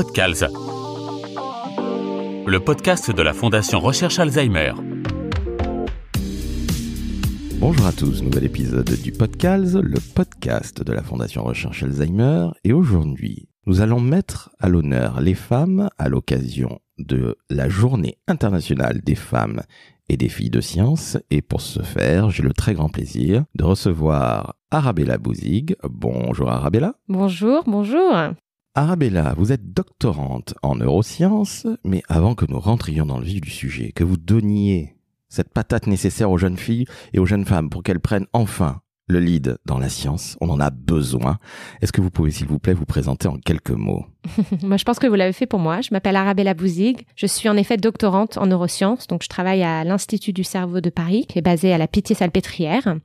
Podcals, le podcast de la Fondation Recherche Alzheimer. Bonjour à tous, nouvel épisode du Podcals, le podcast de la Fondation Recherche Alzheimer. Et aujourd'hui, nous allons mettre à l'honneur les femmes à l'occasion de la Journée internationale des femmes et des filles de sciences. Et pour ce faire, j'ai le très grand plaisir de recevoir Arabella Bouzig. Bonjour Arabella. Bonjour. Arabella, vous êtes doctorante en neurosciences, mais avant que nous rentrions dans le vif du sujet, que vous donniez cette patate nécessaire aux jeunes filles et aux jeunes femmes pour qu'elles prennent enfin le lead dans la science, on en a besoin. Est-ce que vous pouvez, s'il vous plaît, vous présenter en quelques mots ? Moi, je pense que vous l'avez fait pour moi. Je m'appelle Arabella Bouzig. Je suis en effet doctorante en neurosciences, donc je travaille à l'Institut du cerveau de Paris, qui est basé à la Pitié-Salpêtrière.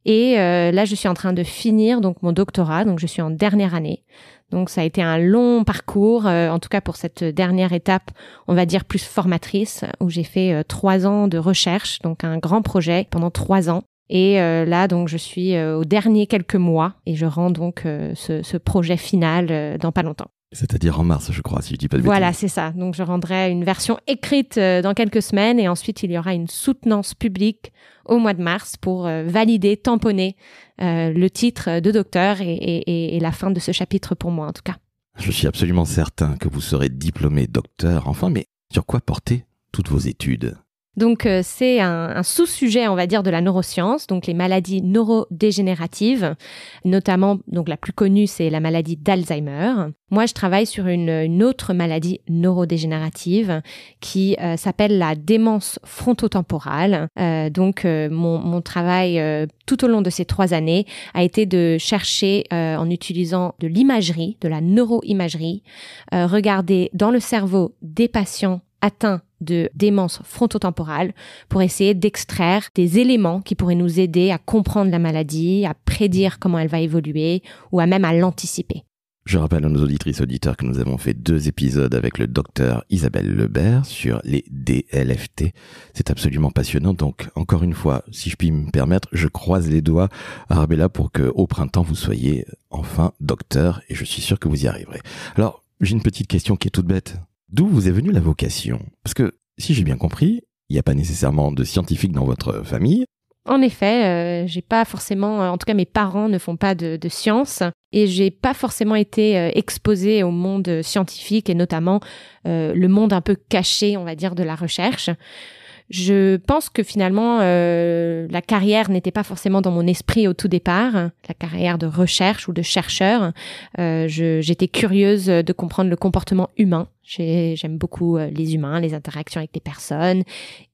Et là, je suis en train de finir donc mon doctorat, donc je suis en dernière année. Donc ça a été un long parcours, en tout cas pour cette dernière étape, on va dire plus formatrice, où j'ai fait 3 ans de recherche, donc un grand projet pendant 3 ans. Et là, donc, je suis aux derniers quelques mois et je rends donc ce projet final dans pas longtemps. C'est-à-dire en mars, je crois, si je dis pas de bêtises. Voilà, c'est ça. Donc, je rendrai une version écrite dans quelques semaines et ensuite, il y aura une soutenance publique au mois de mars pour valider, tamponner le titre de docteur et la fin de ce chapitre pour moi, en tout cas. Je suis absolument certain que vous serez diplômé docteur, enfin, mais sur quoi porter toutes vos études ? Donc, c'est un sous-sujet, on va dire, de la neuroscience, donc les maladies neurodégénératives, notamment, donc la plus connue, c'est la maladie d'Alzheimer. Moi, je travaille sur une autre maladie neurodégénérative qui s'appelle la démence frontotemporale. Mon travail tout au long de ces 3 années a été de chercher, en utilisant de l'imagerie, de la neuroimagerie, regarder dans le cerveau des patients atteints de démence frontotemporale pour essayer d'extraire des éléments qui pourraient nous aider à comprendre la maladie, à prédire comment elle va évoluer ou à même à l'anticiper. Je rappelle à nos auditrices et auditeurs que nous avons fait 2 épisodes avec le docteur Isabelle Lebert sur les DLFT. C'est absolument passionnant. Donc, encore une fois, si je puis me permettre, je croise les doigts, Arabella, pour qu'au printemps, vous soyez enfin docteur et je suis sûr que vous y arriverez. Alors, j'ai une petite question qui est toute bête. D'où vous est venue la vocation ? Parce que, si j'ai bien compris, il n'y a pas nécessairement de scientifiques dans votre famille. En effet, j'ai pas forcément, en tout cas mes parents ne font pas de sciences et j'ai pas forcément été exposée au monde scientifique et notamment le monde un peu caché, on va dire, de la recherche. Je pense que finalement, la carrière n'était pas forcément dans mon esprit au tout départ, la carrière de recherche ou de chercheur. J'étais curieuse de comprendre le comportement humain. J'aime beaucoup les humains, les interactions avec les personnes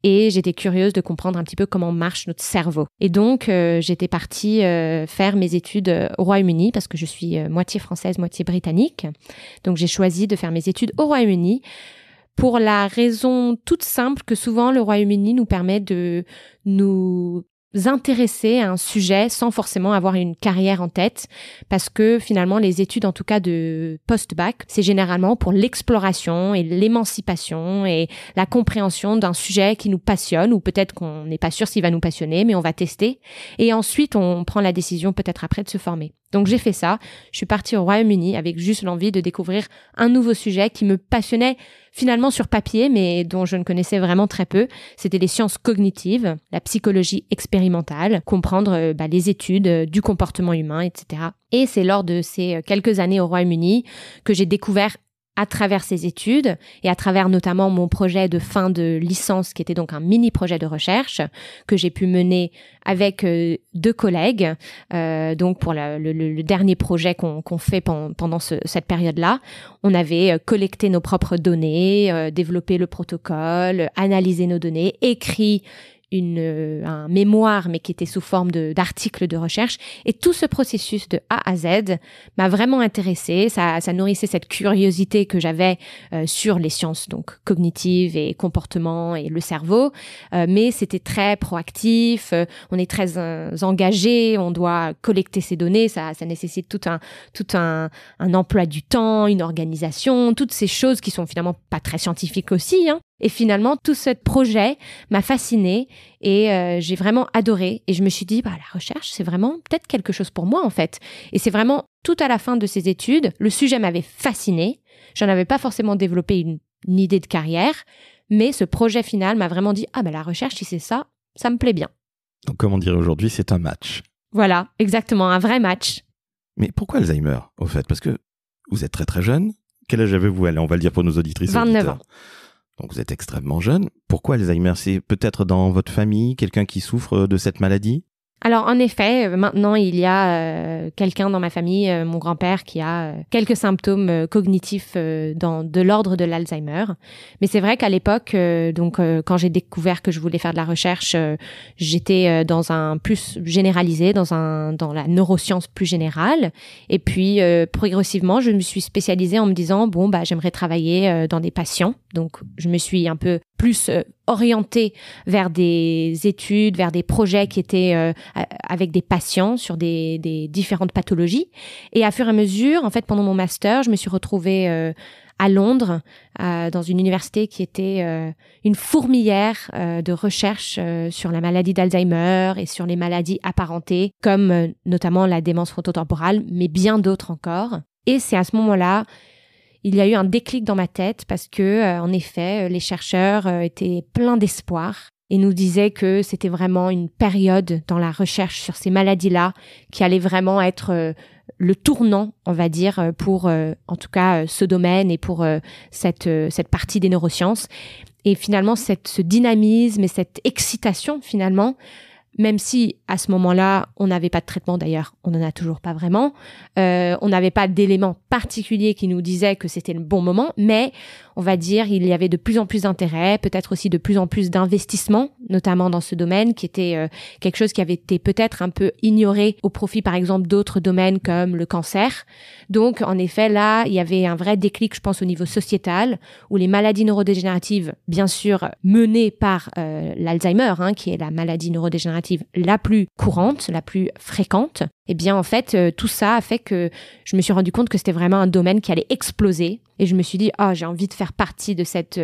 et j'étais curieuse de comprendre un petit peu comment marche notre cerveau. Et donc, j'étais partie faire mes études au Royaume-Uni parce que je suis moitié française, moitié britannique. Donc, j'ai choisi de faire mes études au Royaume-Uni pour la raison toute simple que souvent le Royaume-Uni nous permet de nous intéresser à un sujet sans forcément avoir une carrière en tête parce que finalement les études en tout cas de post-bac c'est généralement pour l'exploration et l'émancipation et la compréhension d'un sujet qui nous passionne ou peut-être qu'on n'est pas sûr s'il va nous passionner mais on va tester et ensuite on prend la décision peut-être après de se former. Donc j'ai fait ça, je suis partie au Royaume-Uni avec juste l'envie de découvrir un nouveau sujet qui me passionnait finalement sur papier, mais dont je ne connaissais vraiment très peu. C'était les sciences cognitives, la psychologie expérimentale, comprendre les études du comportement humain, etc. Et c'est lors de ces quelques années au Royaume-Uni que j'ai découvert à travers ces études et à travers notamment mon projet de fin de licence qui était donc un mini projet de recherche que j'ai pu mener avec 2 collègues donc pour le dernier projet qu'on fait pendant cette période-là. On avait collecté nos propres données, développé le protocole, analysé nos données, écrit un mémoire, mais qui était sous forme d'articles de recherche. Et tout ce processus de A à Z m'a vraiment intéressée. Ça nourrissait cette curiosité que j'avais sur les sciences donc cognitives et comportement et le cerveau. Mais c'était très proactif. On est très engagé. On doit collecter ces données. Ça nécessite tout un emploi du temps, une organisation, toutes ces choses qui sont finalement pas très scientifiques aussi, hein. Et finalement, tout ce projet m'a fascinée et j'ai vraiment adoré. Et je me suis dit, la recherche, c'est vraiment peut-être quelque chose pour moi, en fait. Et c'est vraiment tout à la fin de ces études, le sujet m'avait fascinée. J'en avais pas forcément développé une idée de carrière, mais ce projet final m'a vraiment dit, la recherche, si c'est ça, ça me plaît bien. Donc, comme on dirait aujourd'hui, c'est un match. Voilà, exactement, un vrai match. Mais pourquoi Alzheimer, au fait? Parce que vous êtes très très jeune. Quel âge avez-vous? Allez, on va le dire pour nos auditrices. 29 ans. Donc vous êtes extrêmement jeune. Pourquoi Alzheimer? C'est peut-être dans votre famille, quelqu'un qui souffre de cette maladie? Alors en effet, maintenant il y a quelqu'un dans ma famille, mon grand-père, qui a quelques symptômes cognitifs de l'ordre de l'Alzheimer. Mais c'est vrai qu'à l'époque, quand j'ai découvert que je voulais faire de la recherche, j'étais dans un plus généralisé, dans la neuroscience plus générale. Et puis progressivement, je me suis spécialisée en me disant j'aimerais travailler dans des patients. Donc je me suis un peu plus orientée vers des études, vers des projets qui étaient avec des patients sur des différentes pathologies. Et à fur et à mesure, en fait, pendant mon master, je me suis retrouvée à Londres, dans une université qui était une fourmilière de recherche sur la maladie d'Alzheimer et sur les maladies apparentées, comme notamment la démence frontotemporale, mais bien d'autres encore. Et c'est à ce moment-là, il y a eu un déclic dans ma tête parce que, en effet, les chercheurs étaient pleins d'espoir et nous disaient que c'était vraiment une période dans la recherche sur ces maladies-là qui allait vraiment être le tournant, on va dire, pour en tout cas ce domaine et pour cette partie des neurosciences. Et finalement, ce dynamisme et cette excitation, finalement, même si à ce moment-là, on n'avait pas de traitement, d'ailleurs, on n'en a toujours pas vraiment, on n'avait pas d'éléments particuliers qui nous disaient que c'était le bon moment, mais on va dire il y avait de plus en plus d'intérêt, peut-être aussi de plus en plus d'investissement, notamment dans ce domaine, qui était quelque chose qui avait été peut-être un peu ignoré au profit, par exemple, d'autres domaines comme le cancer. Donc, en effet, là, il y avait un vrai déclic, je pense, au niveau sociétal, où les maladies neurodégénératives, bien sûr, menées par l'Alzheimer, qui est la maladie neurodégénérative la plus courante, la plus fréquente, eh bien, en fait, tout ça a fait que je me suis rendu compte que c'était vraiment un domaine qui allait exploser. Et je me suis dit, j'ai envie de faire partie de cette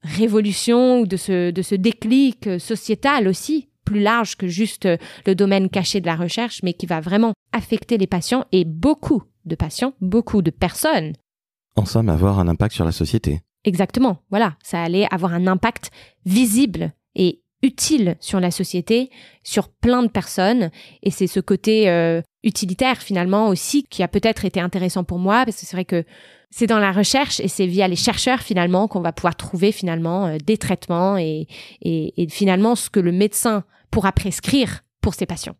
révolution ou de ce déclic sociétal aussi, plus large que juste le domaine caché de la recherche, mais qui va vraiment affecter les patients et beaucoup de patients, beaucoup de personnes. En somme, avoir un impact sur la société. Exactement, voilà. Ça allait avoir un impact visible et utile sur la société, sur plein de personnes. Et c'est ce côté utilitaire finalement aussi qui a peut-être été intéressant pour moi, parce que c'est vrai que c'est dans la recherche et c'est via les chercheurs finalement qu'on va pouvoir trouver finalement des traitements et finalement ce que le médecin pourra prescrire pour ses patients.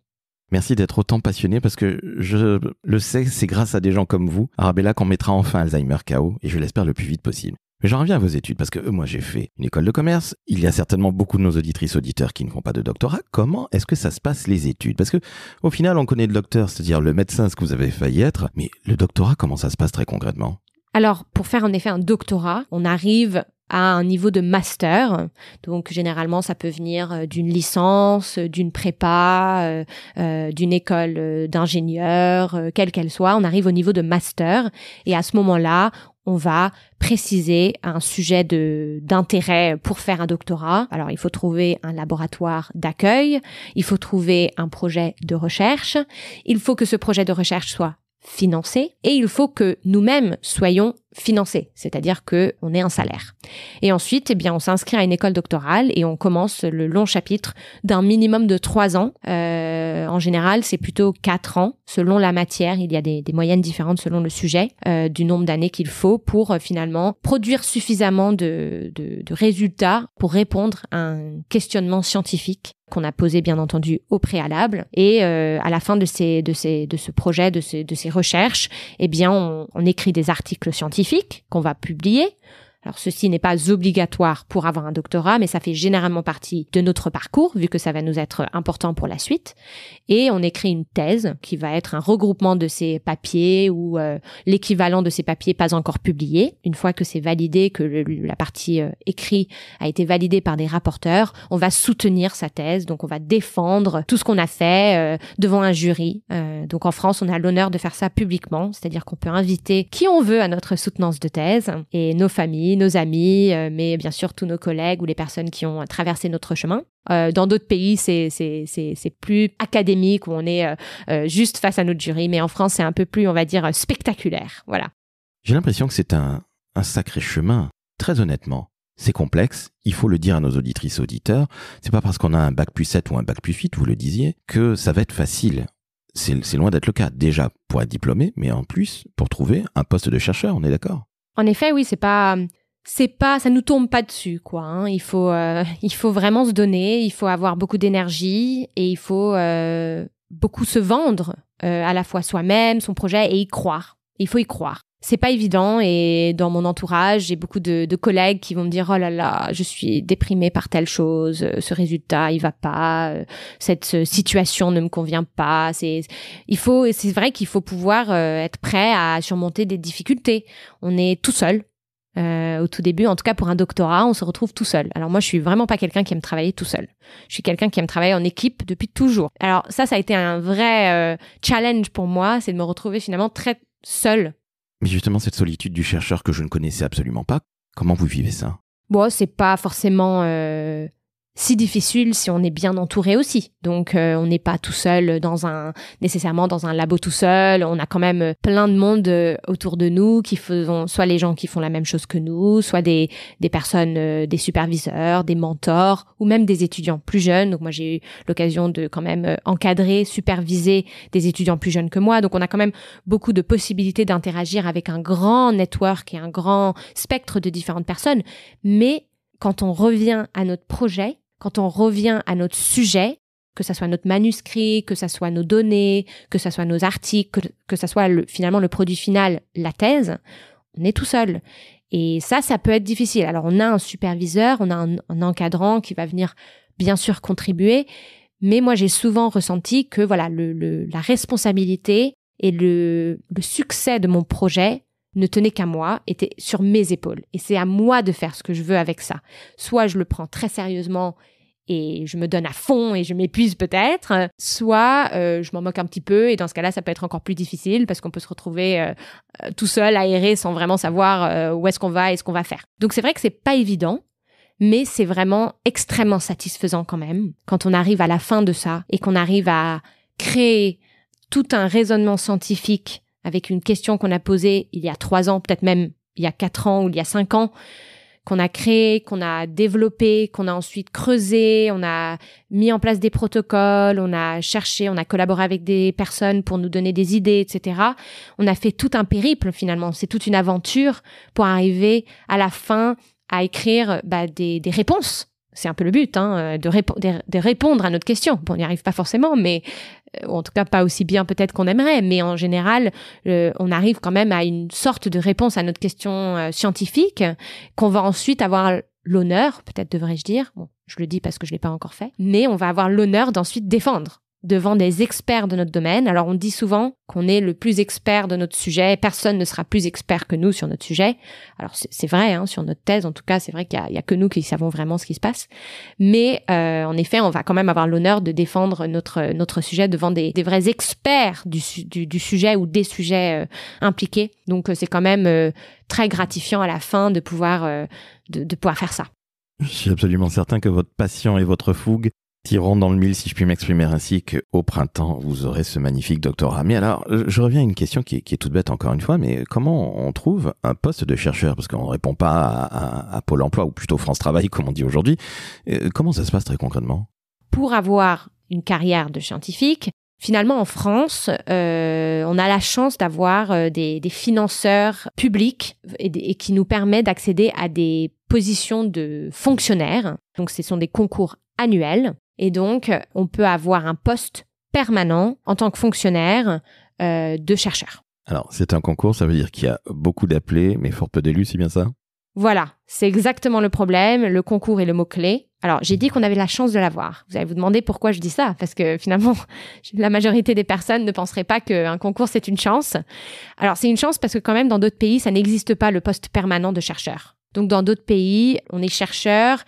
Merci d'être autant passionné parce que je le sais, c'est grâce à des gens comme vous, Arabella, qu'on mettra enfin Alzheimer KO et je l'espère le plus vite possible. Mais j'en reviens à vos études parce que moi j'ai fait une école de commerce. Il y a certainement beaucoup de nos auditrices auditeurs qui ne font pas de doctorat. Comment est-ce que ça se passe les études? Parce que au final on connaît le docteur, c'est-à-dire le médecin, ce que vous avez failli être. Mais le doctorat, comment ça se passe très concrètement? Alors pour faire en effet un doctorat, on arrive à un niveau de master. Donc généralement ça peut venir d'une licence, d'une prépa, d'une école d'ingénieur, quelle qu'elle soit. On arrive au niveau de master et à ce moment-là, on va préciser un sujet d'intérêt pour faire un doctorat. Alors, il faut trouver un laboratoire d'accueil, il faut trouver un projet de recherche, il faut que ce projet de recherche soit financé et il faut que nous-mêmes soyons financés, c'est-à-dire que on ait un salaire. Et ensuite, on s'inscrit à une école doctorale et on commence le long chapitre d'un minimum de 3 ans. En général, c'est plutôt 4 ans. Selon la matière, il y a des moyennes différentes selon le sujet, du nombre d'années qu'il faut pour finalement produire suffisamment de résultats pour répondre à un questionnement scientifique qu'on a posé bien entendu au préalable. Et à la fin de ce projet, de ces recherches, on écrit des articles scientifiques qu'on va publier. Alors, ceci n'est pas obligatoire pour avoir un doctorat, mais ça fait généralement partie de notre parcours, vu que ça va nous être important pour la suite. Et on écrit une thèse qui va être un regroupement de ces papiers ou l'équivalent de ces papiers pas encore publiés. Une fois que c'est validé, que la partie écrite a été validée par des rapporteurs, on va soutenir sa thèse. Donc, on va défendre tout ce qu'on a fait devant un jury. Donc, en France, on a l'honneur de faire ça publiquement, c'est-à-dire qu'on peut inviter qui on veut à notre soutenance de thèse et nos familles, famille, nos amis, mais bien sûr tous nos collègues ou les personnes qui ont traversé notre chemin. Dans d'autres pays, c'est plus académique, où on est juste face à notre jury, mais en France, c'est un peu plus, on va dire, spectaculaire. Voilà. J'ai l'impression que c'est un sacré chemin. Très honnêtement, c'est complexe. Il faut le dire à nos auditrices et auditeurs. C'est pas parce qu'on a un bac+7 ou un bac+8, vous le disiez, que ça va être facile. C'est loin d'être le cas. Déjà, pour être diplômé, mais en plus, pour trouver un poste de chercheur, on est d'accord? En effet, oui, ça nous tombe pas dessus, quoi. Hein. Il faut vraiment se donner, il faut avoir beaucoup d'énergie et il faut beaucoup se vendre, à la fois soi-même, son projet, et y croire. Il faut y croire. C'est pas évident, et dans mon entourage, j'ai beaucoup de collègues qui vont me dire « Oh là là, je suis déprimée par telle chose, ce résultat, il va pas, cette situation ne me convient pas. » C'est vrai qu'il faut pouvoir être prêt à surmonter des difficultés. On est tout seul. Au tout début, en tout cas pour un doctorat, on se retrouve tout seul. Alors moi, je suis vraiment pas quelqu'un qui aime travailler tout seul. Je suis quelqu'un qui aime travailler en équipe depuis toujours. Alors ça a été un vrai challenge pour moi, c'est de me retrouver finalement très seule. Mais justement, cette solitude du chercheur que je ne connaissais absolument pas, comment vous vivez ça? Bon, c'est pas forcément si difficile si on est bien entouré aussi. Donc, on n'est pas tout seul nécessairement dans un labo tout seul. On a quand même plein de monde autour de nous soit les gens qui font la même chose que nous, soit des personnes, des superviseurs, des mentors, ou même des étudiants plus jeunes. Donc, moi, j'ai eu l'occasion de quand même encadrer, superviser des étudiants plus jeunes que moi. Donc, on a quand même beaucoup de possibilités d'interagir avec un grand network et un grand spectre de différentes personnes. Mais quand on revient à notre projet, quand on revient à notre sujet, que ça soit notre manuscrit, que ça soit nos données, que ça soit nos articles, que ça soit finalement le produit final, la thèse, on est tout seul. Et ça peut être difficile. Alors, on a un superviseur, on a un encadrant qui va venir bien sûr contribuer, mais moi, j'ai souvent ressenti que voilà, la responsabilité et le succès de mon projet ne tenait qu'à moi, était sur mes épaules. Et c'est à moi de faire ce que je veux avec ça. Soit je le prends très sérieusement et je me donne à fond et je m'épuise peut-être, soit je m'en moque un petit peu, et dans ce cas-là, ça peut être encore plus difficile parce qu'on peut se retrouver tout seul, aéré, sans vraiment savoir où est-ce qu'on va et ce qu'on va faire. Donc c'est vrai que c'est pas évident, mais c'est vraiment extrêmement satisfaisant quand même, quand on arrive à la fin de ça et qu'on arrive à créer tout un raisonnement scientifique avec une question qu'on a posée il y a 3 ans, peut-être même il y a 4 ans ou il y a 5 ans, qu'on a créé, qu'on a développé, qu'on a ensuite creusé, on a mis en place des protocoles, on a cherché, on a collaboré avec des personnes pour nous donner des idées, etc. On a fait tout un périple finalement, c'est toute une aventure pour arriver à la fin à écrire des réponses. C'est un peu le but, de répondre à notre question. Bon, on n'y arrive pas forcément, mais en tout cas pas aussi bien peut-être qu'on aimerait. Mais en général, on arrive quand même à une sorte de réponse à notre question scientifique qu'on va ensuite avoir l'honneur, peut-être devrais-je dire, bon, je le dis parce que je l'ai pas encore fait, mais on va avoir l'honneur d'ensuite défendre devant des experts de notre domaine. Alors, on dit souvent qu'on est le plus expert de notre sujet. Personne ne sera plus expert que nous sur notre sujet. Alors, c'est vrai, sur notre thèse, en tout cas, c'est vrai qu'il y a que nous qui savons vraiment ce qui se passe. Mais, en effet, on va quand même avoir l'honneur de défendre notre sujet devant des vrais experts du sujet ou des sujets impliqués. Donc, c'est quand même très gratifiant à la fin de pouvoir faire ça. Je suis absolument certain que votre passion et votre fougue tireront dans le mille, si je puis m'exprimer ainsi, qu'au printemps, vous aurez ce magnifique doctorat. Mais alors, je reviens à une question qui est toute bête encore une fois, mais comment on trouve un poste de chercheur? Parce qu'on ne répond pas à Pôle emploi, ou plutôt France Travail, comme on dit aujourd'hui. Comment ça se passe très concrètement? Pour avoir une carrière de scientifique, finalement, en France, on a la chance d'avoir des financeurs publics et qui nous permettent d'accéder à des positions de fonctionnaires. Donc, ce sont des concours annuels. Et donc, on peut avoir un poste permanent en tant que fonctionnaire de chercheur. Alors, c'est un concours, ça veut dire qu'il y a beaucoup d'appelés, mais fort peu d'élus, c'est bien ça? Voilà, c'est exactement le problème. Le concours est le mot-clé. Alors, j'ai dit qu'on avait la chance de l'avoir. Vous allez vous demander pourquoi je dis ça, parce que finalement, la majorité des personnes ne penseraient pas qu'un concours, c'est une chance. Alors, c'est une chance parce que quand même, dans d'autres pays, ça n'existe pas le poste permanent de chercheur. Donc, dans d'autres pays, on est chercheur,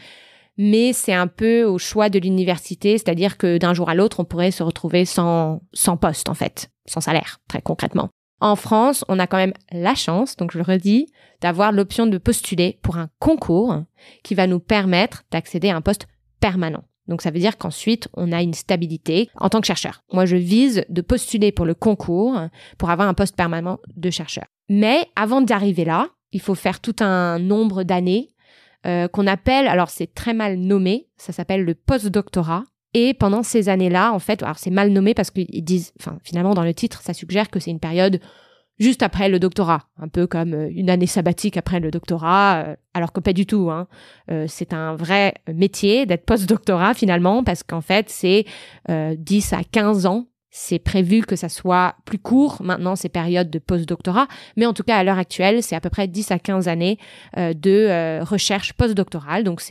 mais c'est un peu au choix de l'université, c'est-à-dire que d'un jour à l'autre, on pourrait se retrouver sans poste, en fait, sans salaire, très concrètement. En France, on a quand même la chance, donc je le redis, d'avoir l'option de postuler pour un concours qui va nous permettre d'accéder à un poste permanent. Donc ça veut dire qu'ensuite, on a une stabilité en tant que chercheur. Moi, je vise de postuler pour le concours pour avoir un poste permanent de chercheur. Mais avant d'arriver là, il faut faire tout un nombre d'années qu'on appelle, alors c'est très mal nommé, ça s'appelle le post-doctorat. Et pendant ces années-là, en fait, alors c'est mal nommé parce qu'ils disent, finalement dans le titre, ça suggère que c'est une période juste après le doctorat, un peu comme une année sabbatique après le doctorat, alors que pas du tout. C'est un vrai métier d'être post-doctorat finalement, parce qu'en fait, c'est 10 à 15 ans. C'est prévu que ça soit plus court maintenant, ces périodes de post-doctorat, mais en tout cas, à l'heure actuelle, c'est à peu près 10 à 15 années de recherche post-doctorale. Donc,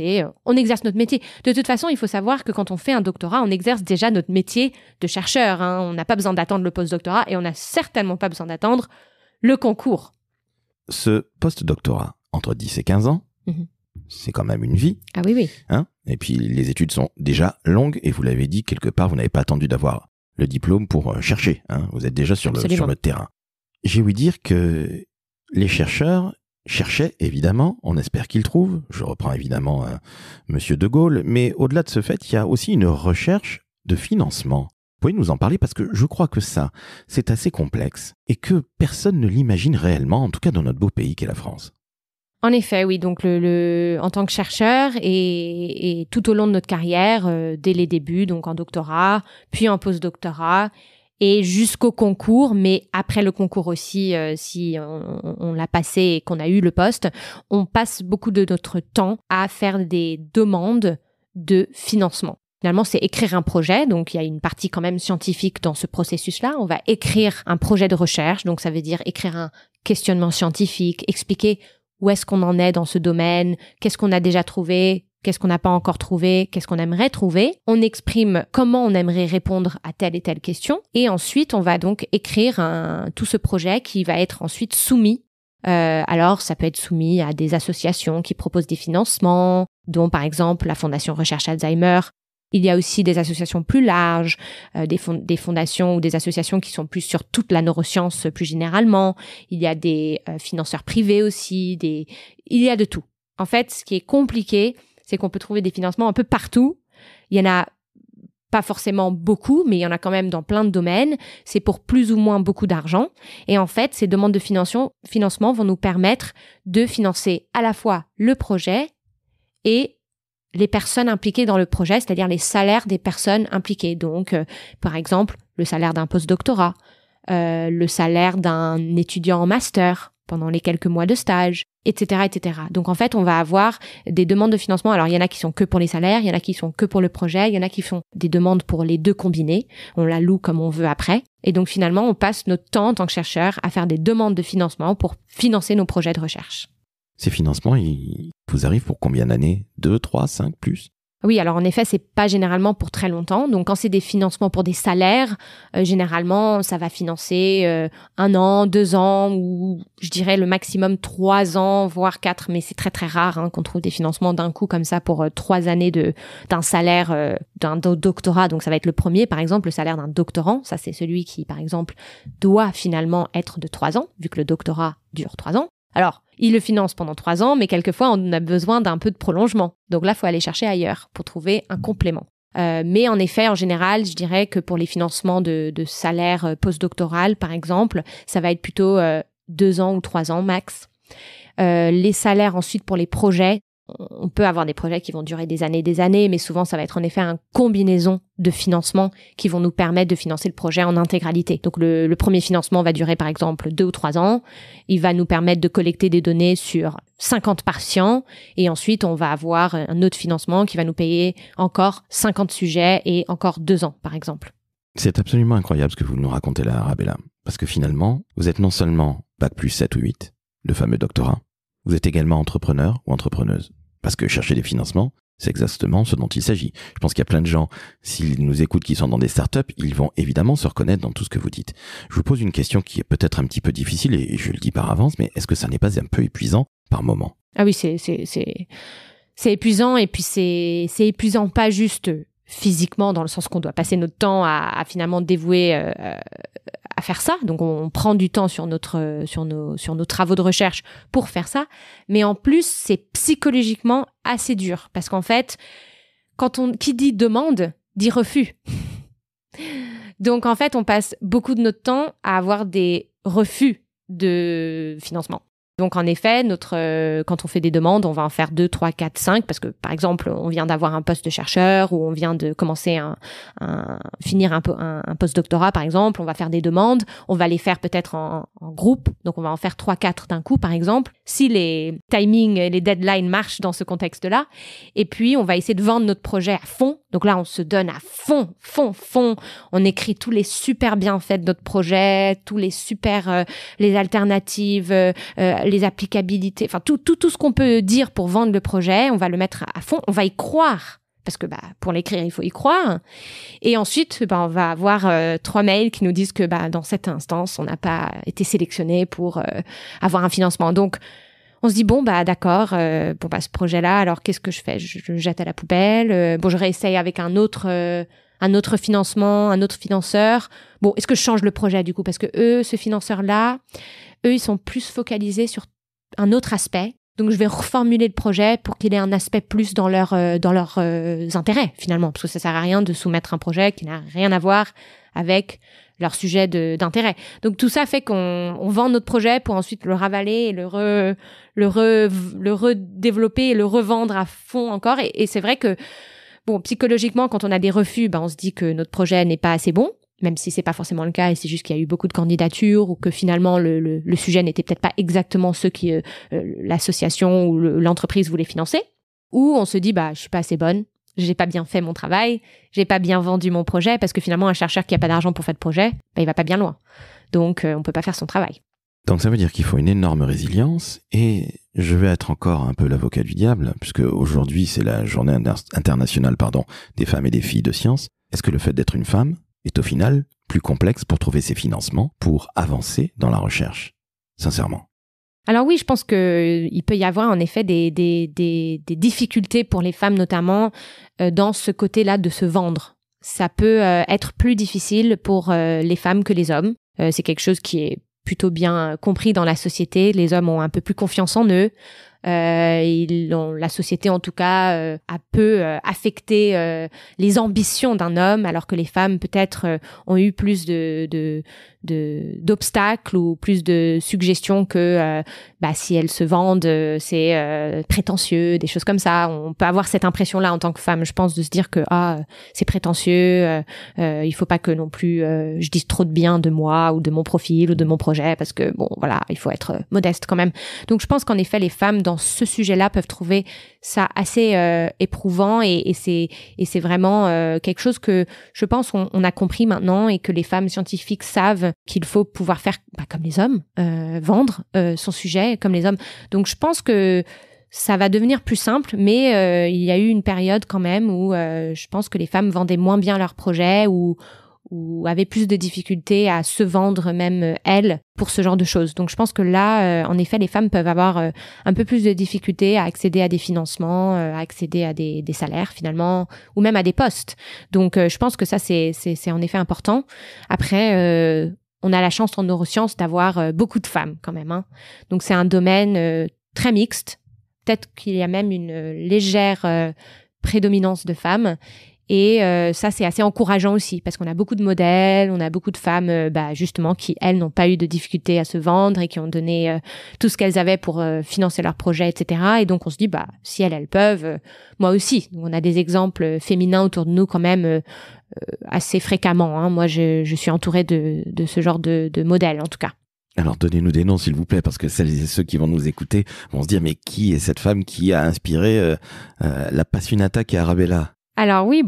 on exerce notre métier. De toute façon, il faut savoir que quand on fait un doctorat, on exerce déjà notre métier de chercheur. On n'a pas besoin d'attendre le post-doctorat et on n'a certainement pas besoin d'attendre le concours. Ce post-doctorat, entre 10 et 15 ans, c'est quand même une vie. Ah oui, oui. Et puis, les études sont déjà longues et vous l'avez dit, quelque part, vous n'avez pas attendu d'avoir le diplôme pour chercher. Vous êtes déjà sur le terrain. J'ai ouï dire que les chercheurs cherchaient, évidemment, on espère qu'ils trouvent. Je reprends évidemment Monsieur de Gaulle, mais au-delà de ce fait, il y a aussi une recherche de financement. Vous pouvez nous en parler parce que je crois que ça, c'est assez complexe et que personne ne l'imagine réellement, en tout cas dans notre beau pays qu'est la France. En effet, oui. Donc, en tant que chercheur et tout au long de notre carrière, dès les débuts, donc en doctorat, puis en post-doctorat, et jusqu'au concours, mais après le concours aussi, si on l'a passé et qu'on a eu le poste, on passe beaucoup de notre temps à faire des demandes de financement. Finalement, c'est écrire un projet, donc il y a une partie quand même scientifique dans ce processus-là. On va écrire un projet de recherche, donc ça veut dire écrire un questionnement scientifique, expliquer où est-ce qu'on en est dans ce domaine, qu'est-ce qu'on a déjà trouvé, qu'est-ce qu'on n'a pas encore trouvé, qu'est-ce qu'on aimerait trouver. On exprime comment on aimerait répondre à telle et telle question. Et ensuite, on va donc écrire tout ce projet qui va être ensuite soumis. Alors, ça peut être soumis à des associations qui proposent des financements, dont par exemple la Fondation Recherche Alzheimer. Il y a aussi des associations plus larges, des fondations ou des associations qui sont plus sur toute la neuroscience plus généralement. Il y a des financeurs privés aussi, il y a de tout. En fait, ce qui est compliqué, c'est qu'on peut trouver des financements un peu partout. Il y en a pas forcément beaucoup, mais il y en a quand même dans plein de domaines. C'est pour plus ou moins beaucoup d'argent. Et en fait, ces demandes de financement vont nous permettre de financer à la fois le projet et les personnes impliquées dans le projet, c'est-à-dire les salaires des personnes impliquées. Donc, par exemple, le salaire d'un post-doctorat, le salaire d'un étudiant en master pendant les quelques mois de stage, etc., etc. Donc, en fait, on va avoir des demandes de financement. Alors, il y en a qui sont que pour les salaires, il y en a qui sont que pour le projet, il y en a qui font des demandes pour les deux combinés. On la loue comme on veut après. Et donc, finalement, on passe notre temps en tant que chercheur à faire des demandes de financement pour financer nos projets de recherche. Ces financements, ils vous arrivent pour combien d'années ? 2, 3, 5, plus ? Oui, alors en effet, c'est pas généralement pour très longtemps. Donc, quand c'est des financements pour des salaires, généralement, ça va financer 1 an, 2 ans, ou je dirais le maximum 3 ans, voire 4. Mais c'est très, très rare qu'on trouve des financements d'un coup comme ça pour 3 années d'un salaire d'un doctorat. Donc, ça va être le premier, par exemple, le salaire d'un doctorant. Ça, c'est celui qui, par exemple, doit finalement être de 3 ans, vu que le doctorat dure 3 ans. Alors, il le finance pendant 3 ans, mais quelquefois, on a besoin d'un peu de prolongement. Donc là, il faut aller chercher ailleurs pour trouver un complément. Mais en effet, en général, je dirais que pour les financements de salaire postdoctoral, par exemple, ça va être plutôt 2 ans ou 3 ans max. Les salaires ensuite pour les projets, on peut avoir des projets qui vont durer des années, mais souvent ça va être en effet une combinaison de financements qui vont nous permettre de financer le projet en intégralité. Donc le premier financement va durer par exemple 2 ou 3 ans. Il va nous permettre de collecter des données sur 50 patients et ensuite on va avoir un autre financement qui va nous payer encore 50 sujets et encore 2 ans par exemple. C'est absolument incroyable ce que vous nous racontez là, Arabella. Parce que finalement, vous êtes non seulement Bac plus 7 ou 8, le fameux doctorat, vous êtes également entrepreneur ou entrepreneuse. Parce que chercher des financements, c'est exactement ce dont il s'agit. Je pense qu'il y a plein de gens, s'ils nous écoutent, qui sont dans des startups, ils vont évidemment se reconnaître dans tout ce que vous dites. Je vous pose une question qui est peut-être un petit peu difficile, et je le dis par avance, mais est-ce que ça n'est pas un peu épuisant par moment ? Ah oui, c'est épuisant, et puis c'est épuisant pas juste physiquement, dans le sens qu'on doit passer notre temps à finalement dévouer à faire ça. Donc, on prend du temps sur nos travaux de recherche pour faire ça. Mais en plus, c'est psychologiquement assez dur. Parce qu'en fait, qui dit demande, dit refus. Donc, en fait, on passe beaucoup de notre temps à avoir des refus de financement. Donc, en effet, quand on fait des demandes, on va en faire 2, 3, 4, 5, parce que, par exemple, on vient d'avoir un poste de chercheur ou on vient de commencer finir un post-doctorat, par exemple. On va faire des demandes. On va les faire peut-être en groupe. Donc, on va en faire 3, 4 d'un coup, par exemple, si les timings et les deadlines marchent dans ce contexte-là. Et puis, on va essayer de vendre notre projet à fond. Donc là, on se donne à fond. On écrit tous les super bienfaits de notre projet, tous les les alternatives, les applicabilités, enfin tout ce qu'on peut dire pour vendre le projet, on va le mettre à fond, on va y croire. Parce que pour l'écrire, il faut y croire. Et ensuite, on va avoir 3 mails qui nous disent que dans cette instance, on n'a pas été sélectionné pour avoir un financement. Donc, on se dit, d'accord, ce projet-là, alors qu'est-ce que je fais ? Je le jette à la poubelle. Je réessaye avec un autre financement, un autre financeur. Est-ce que je change le projet du coup ? Parce que eux, ce financeur-là, eux, ils sont plus focalisés sur un autre aspect. Donc, je vais reformuler le projet pour qu'il ait un aspect plus dans leurs intérêts, finalement. Parce que ça sert à rien de soumettre un projet qui n'a rien à voir avec leur sujet d'intérêt. Donc, tout ça fait qu'on vend notre projet pour ensuite le ravaler et le redévelopper et le revendre à fond encore. Et c'est vrai que, psychologiquement, quand on a des refus, on se dit que notre projet n'est pas assez bon. Même si c'est pas forcément le cas et c'est juste qu'il y a eu beaucoup de candidatures ou que finalement le sujet n'était peut-être pas exactement ceux qui l'association ou l'entreprise voulait financer, ou on se dit je suis pas assez bonne, j'ai pas bien fait mon travail, j'ai pas bien vendu mon projet, parce que finalement un chercheur qui a pas d'argent pour faire de projet, il va pas bien loin, donc on peut pas faire son travail. Donc ça veut dire qu'il faut une énorme résilience, et je vais être encore un peu l'avocat du diable, puisque aujourd'hui c'est la journée internationale des femmes et des filles de sciences. Est-ce que le fait d'être une femme est au final plus complexe pour trouver ses financements, pour avancer dans la recherche, sincèrement? Alors oui, je pense qu'il peut y avoir en effet des difficultés pour les femmes, notamment dans ce côté-là de se vendre. Ça peut être plus difficile pour les femmes que les hommes. C'est quelque chose qui est plutôt bien compris dans la société. Les hommes ont un peu plus confiance en eux. La société, en tout cas, a peu affecté les ambitions d'un homme, alors que les femmes, peut-être, ont eu plus d'obstacles ou plus de suggestions que si elles se vendent, c'est prétentieux, des choses comme ça. On peut avoir cette impression-là en tant que femme, je pense, de se dire que c'est prétentieux, il faut pas que non plus je dise trop de bien de moi ou de mon profil ou de mon projet, parce que il faut être modeste quand même. Donc je pense qu'en effet les femmes dans ce sujet-là peuvent trouver ça assez éprouvant, et c'est vraiment quelque chose que je pense on a compris maintenant, et que les femmes scientifiques savent qu'il faut pouvoir faire comme les hommes, vendre son sujet comme les hommes. Donc je pense que ça va devenir plus simple, mais il y a eu une période quand même où je pense que les femmes vendaient moins bien leurs projets ou avaient plus de difficultés à se vendre même elles pour ce genre de choses. Donc je pense que là, en effet, les femmes peuvent avoir un peu plus de difficultés à accéder à des financements, à accéder à des salaires finalement, ou même à des postes. Donc je pense que ça c'est en effet important. Après, on a la chance en neurosciences d'avoir beaucoup de femmes quand même, hein. Donc c'est un domaine très mixte. Peut-être qu'il y a même une légère prédominance de femmes. Et ça, c'est assez encourageant aussi, parce qu'on a beaucoup de modèles, on a beaucoup de femmes justement qui, elles, n'ont pas eu de difficulté à se vendre et qui ont donné tout ce qu'elles avaient pour financer leur projet, etc. Et donc, on se dit, si elles peuvent, moi aussi. Donc, on a des exemples féminins autour de nous quand même assez fréquemment, hein. Moi, je suis entourée de ce genre de modèles, en tout cas. Alors, donnez-nous des noms, s'il vous plaît, parce que celles et ceux qui vont nous écouter vont se dire, mais qui est cette femme qui a inspiré la Passionata Chiarabella ? Alors oui,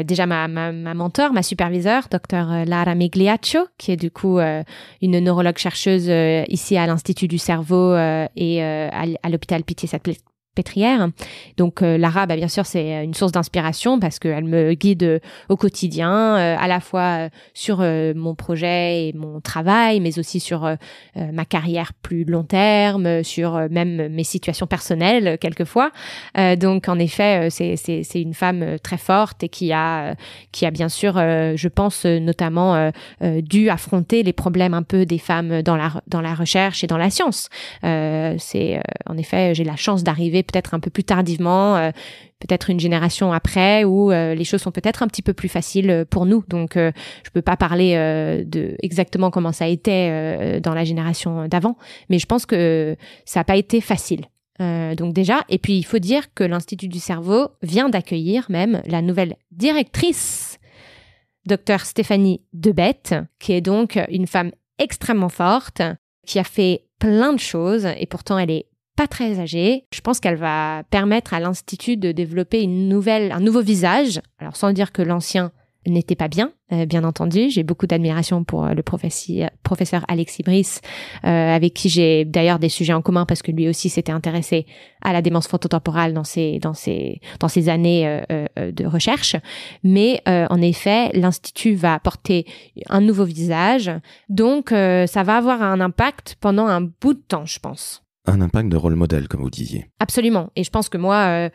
déjà ma mentor, ma superviseure, Dr Lara Migliaccio, qui est du coup une neurologue chercheuse ici à l'Institut du cerveau et à l'hôpital Pitié-Salpêtrière Pétrière. Donc Lara, bien sûr, c'est une source d'inspiration parce qu'elle me guide au quotidien, à la fois sur mon projet et mon travail, mais aussi sur ma carrière plus long terme, sur même mes situations personnelles quelquefois. Donc en effet, c'est une femme très forte et qui a bien sûr, je pense notamment dû affronter les problèmes un peu des femmes dans la recherche et dans la science. En effet, j'ai la chance d'arriver peut-être un peu plus tardivement, peut-être une génération après, où les choses sont peut-être un petit peu plus faciles pour nous. Donc, je peux pas parler de exactement comment ça a été dans la génération d'avant, mais je pense que ça n'a pas été facile. Donc déjà, et puis il faut dire que l'Institut du cerveau vient d'accueillir même la nouvelle directrice, Dr Stéphanie Debette, qui est donc une femme extrêmement forte, qui a fait plein de choses, et pourtant elle est pas très âgée. Je pense qu'elle va permettre à l'Institut de développer un nouveau visage. Alors, sans dire que l'ancien n'était pas bien, bien entendu. J'ai beaucoup d'admiration pour le professeur Alexis Brice, avec qui j'ai d'ailleurs des sujets en commun parce que lui aussi s'était intéressé à la démence frontotemporale dans ses années de recherche. Mais en effet, l'Institut va apporter un nouveau visage. Donc, ça va avoir un impact pendant un bout de temps, je pense. Un impact de rôle modèle, comme vous disiez. Absolument. Et je pense que moi,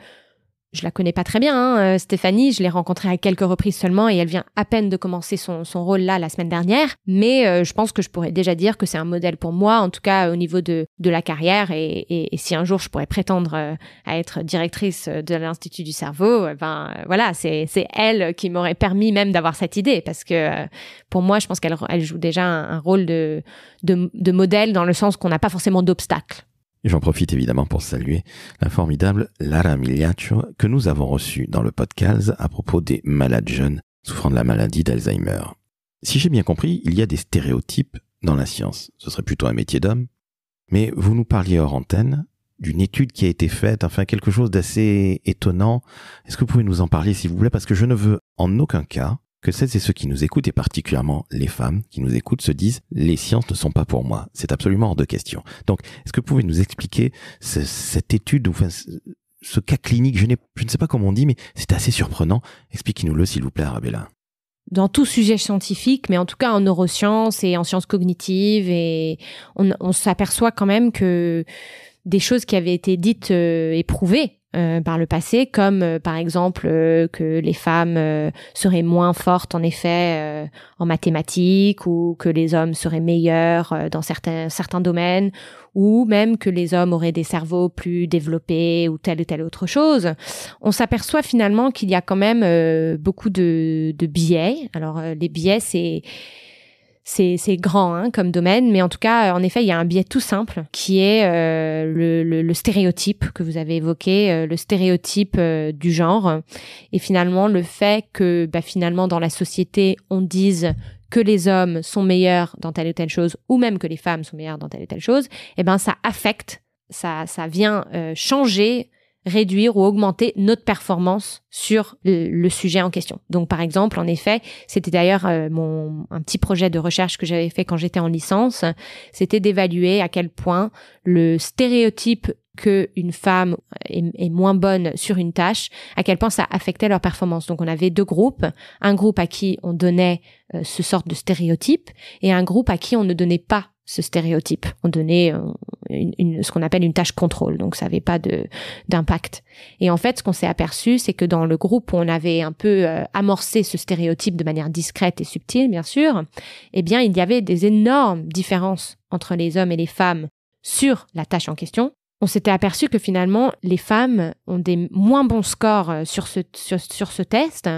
je la connais pas très bien, Stéphanie. Je l'ai rencontrée à quelques reprises seulement et elle vient à peine de commencer son rôle là la semaine dernière. Mais je pense que je pourrais déjà dire que c'est un modèle pour moi, en tout cas au niveau de la carrière. Et si un jour je pourrais prétendre à être directrice de l'Institut du cerveau, voilà, c'est elle qui m'aurait permis même d'avoir cette idée. Parce que pour moi, je pense qu'elle joue déjà un rôle de modèle dans le sens qu'on n'a pas forcément d'obstacles. J'en profite évidemment pour saluer la formidable Lara Migliaccio que nous avons reçue dans le podcast à propos des malades jeunes souffrant de la maladie d'Alzheimer. Si j'ai bien compris, il y a des stéréotypes dans la science. Ce serait plutôt un métier d'homme. Mais vous nous parliez hors antenne d'une étude qui a été faite, enfin quelque chose d'assez étonnant. Est-ce que vous pouvez nous en parler s'il vous plaît? Parce que je ne veux en aucun cas que celles et ceux qui nous écoutent, et particulièrement les femmes qui nous écoutent, se disent « les sciences ne sont pas pour moi ». C'est absolument hors de question. Donc, est-ce que vous pouvez nous expliquer cette étude, enfin, ce cas clinique, je ne sais pas comment on dit, mais c'est assez surprenant. Expliquez-nous-le, s'il vous plaît, Arabella. Dans tout sujet scientifique, mais en tout cas en neurosciences et en sciences cognitives, et on s'aperçoit quand même que des choses qui avaient été dites et prouvées par le passé, comme par exemple que les femmes seraient moins fortes en effet en mathématiques, ou que les hommes seraient meilleurs dans certains domaines, ou même que les hommes auraient des cerveaux plus développés ou telle autre chose. On s'aperçoit finalement qu'il y a quand même beaucoup de biais. Alors les biais, c'est grand comme domaine, mais en tout cas, en effet, il y a un biais tout simple qui est le stéréotype que vous avez évoqué, le stéréotype du genre, et finalement le fait que finalement dans la société on dise que les hommes sont meilleurs dans telle ou telle chose, ou même que les femmes sont meilleures dans telle ou telle chose, ça affecte, ça vient changer, réduire ou augmenter notre performance sur le sujet en question. Donc, par exemple, en effet, c'était d'ailleurs un petit projet de recherche que j'avais fait quand j'étais en licence, c'était d'évaluer à quel point le stéréotype qu'une femme est moins bonne sur une tâche, à quel point ça affectait leur performance. Donc, on avait deux groupes. Un groupe à qui on donnait ce sort de stéréotype et un groupe à qui on ne donnait pas ce stéréotype. On donnait ce qu'on appelle une tâche contrôle, donc ça n'avait pas d'impact. Et en fait, ce qu'on s'est aperçu, c'est que dans le groupe où on avait un peu amorcé ce stéréotype de manière discrète et subtile, bien sûr, il y avait des énormes différences entre les hommes et les femmes sur la tâche en question. On s'était aperçu que finalement, les femmes ont des moins bons scores sur ce test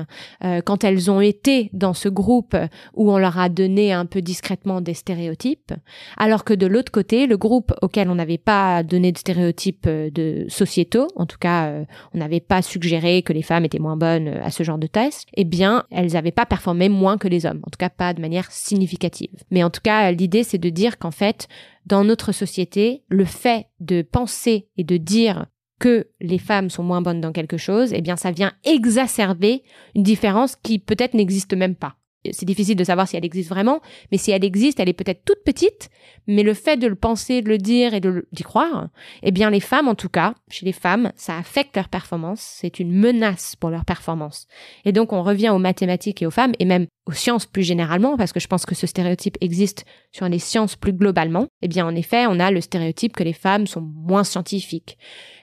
quand elles ont été dans ce groupe où on leur a donné un peu discrètement des stéréotypes, alors que de l'autre côté, le groupe auquel on n'avait pas donné de stéréotypes de sociétaux, en tout cas, on n'avait pas suggéré que les femmes étaient moins bonnes à ce genre de test, elles n'avaient pas performé moins que les hommes, en tout cas pas de manière significative. Mais en tout cas, l'idée, c'est de dire qu'en fait, dans notre société, le fait de penser et de dire que les femmes sont moins bonnes dans quelque chose, ça vient exacerber une différence qui peut-être n'existe même pas. c'est difficile de savoir si elle existe vraiment, mais si elle existe, elle est peut-être toute petite, mais le fait de le penser, de le dire et d'y croire, eh bien les femmes, en tout cas, chez les femmes, ça affecte leur performance, c'est une menace pour leur performance. Et donc on revient aux mathématiques et aux femmes, et même aux sciences plus généralement, parce que je pense que ce stéréotype existe sur les sciences plus globalement. Eh bien en effet, on a le stéréotype que les femmes sont moins scientifiques.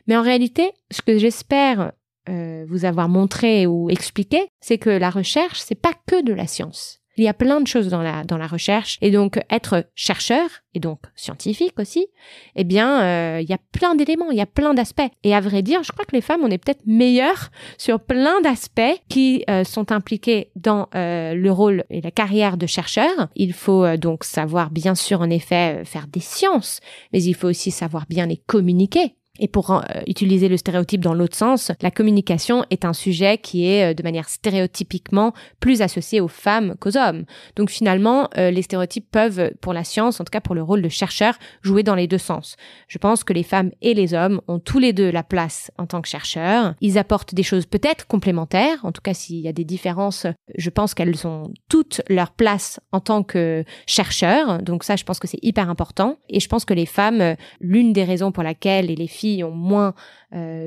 Mais en réalité, ce que j'espère vous avoir montré ou expliqué, c'est que la recherche, c'est pas que de la science. Il y a plein de choses dans la recherche, et donc être chercheur, et donc scientifique aussi, eh bien, il y a plein d'éléments, il y a plein d'aspects. Et à vrai dire, je crois que les femmes, on est peut-être meilleures sur plein d'aspects qui sont impliqués dans le rôle et la carrière de chercheur. Il faut donc savoir, bien sûr, en effet, faire des sciences, mais il faut aussi savoir bien les communiquer. Et pour utiliser le stéréotype dans l'autre sens, la communication est un sujet qui est de manière stéréotypiquement plus associé aux femmes qu'aux hommes. Donc finalement, les stéréotypes peuvent, pour la science, en tout cas pour le rôle de chercheur, jouer dans les deux sens. Je pense que les femmes et les hommes ont tous les deux la place en tant que chercheurs. Ils apportent des choses peut-être complémentaires. En tout cas, s'il y a des différences, je pense qu'elles ont toutes leur place en tant que chercheurs. Donc ça, je pense que c'est hyper important. Et je pense que les femmes, l'une des raisons pour laquelle les filles ont moins